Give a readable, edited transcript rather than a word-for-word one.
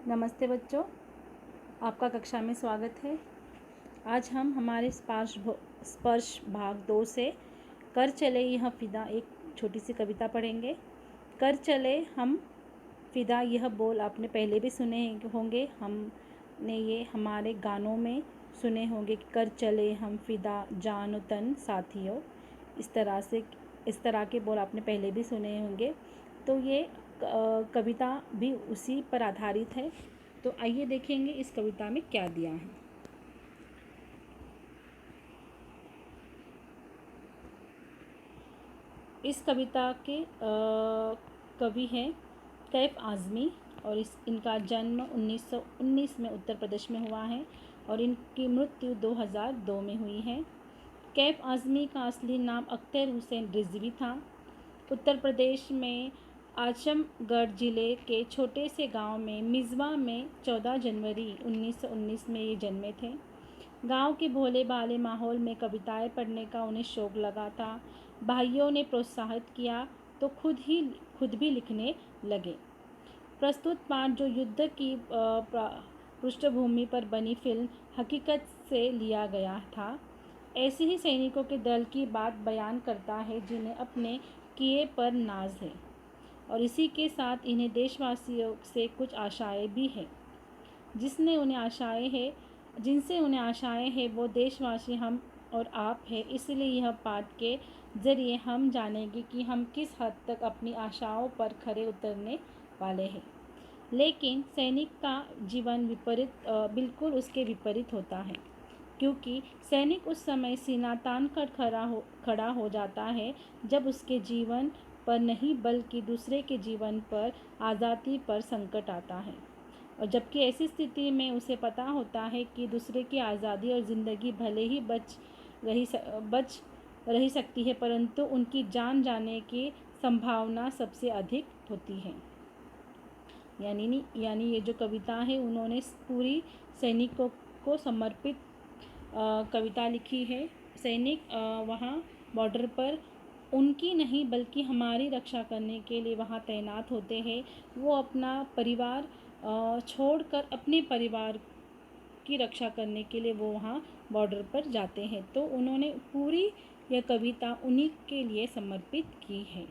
नमस्ते बच्चों, आपका कक्षा में स्वागत है। आज हम हमारे स्पर्श भाग 2 से कर चले यह फिदा एक छोटी सी कविता पढ़ेंगे। कर चले हम फिदा यह बोल आपने पहले भी सुने होंगे, हमने ये हमारे गानों में सुने होंगे कि कर चले हम फिदा जान तन साथियों। इस तरह के बोल आपने पहले भी सुने होंगे। तो ये कविता भी उसी पर आधारित है। तो आइए देखेंगे इस कविता में क्या दिया है। इस कविता के कवि हैं कैफ आज़मी और इनका जन्म 1919 में उत्तर प्रदेश में हुआ है और इनकी मृत्यु 2002 में हुई है। कैफ आज़मी का असली नाम अख्तर हुसैन रिजवी था। उत्तर प्रदेश में आजमगढ़ ज़िले के छोटे से गांव में मिज़वा में 14 जनवरी 1919 में ये जन्मे थे। गांव के भोले भाले माहौल में कविताएं पढ़ने का उन्हें शौक़ लगा था। भाइयों ने प्रोत्साहित किया तो खुद भी लिखने लगे। प्रस्तुत पाठ जो युद्ध की पृष्ठभूमि पर बनी फिल्म हकीकत से लिया गया था, ऐसे ही सैनिकों के दल की बात बयान करता है जिन्हें अपने किए पर नाज है और इसी के साथ इन्हें देशवासियों से कुछ आशाएं भी हैं। जिनसे उन्हें आशाएं हैं वो देशवासी हम और आप हैं। इसलिए यह पाठ के ज़रिए हम जानेंगे कि हम किस हद तक अपनी आशाओं पर खरे उतरने वाले हैं। लेकिन सैनिक का जीवन बिल्कुल उसके विपरीत होता है, क्योंकि सैनिक उस समय सीना तान कर खड़ा हो जाता है जब उसके जीवन पर नहीं बल्कि दूसरे के जीवन पर, आज़ादी पर संकट आता है। और जबकि ऐसी स्थिति में उसे पता होता है कि दूसरे की आज़ादी और ज़िंदगी भले ही बच रही सकती है, परंतु उनकी जान जाने की संभावना सबसे अधिक होती है। यानी ये जो कविता है उन्होंने पूरी सैनिकों को समर्पित कविता लिखी है। सैनिक वहाँ बॉर्डर पर उनकी नहीं बल्कि हमारी रक्षा करने के लिए वहाँ तैनात होते हैं। वो अपना परिवार छोड़कर अपने परिवार की रक्षा करने के लिए वो वहाँ बॉर्डर पर जाते हैं। तो उन्होंने पूरी यह कविता उन्हीं के लिए समर्पित की है।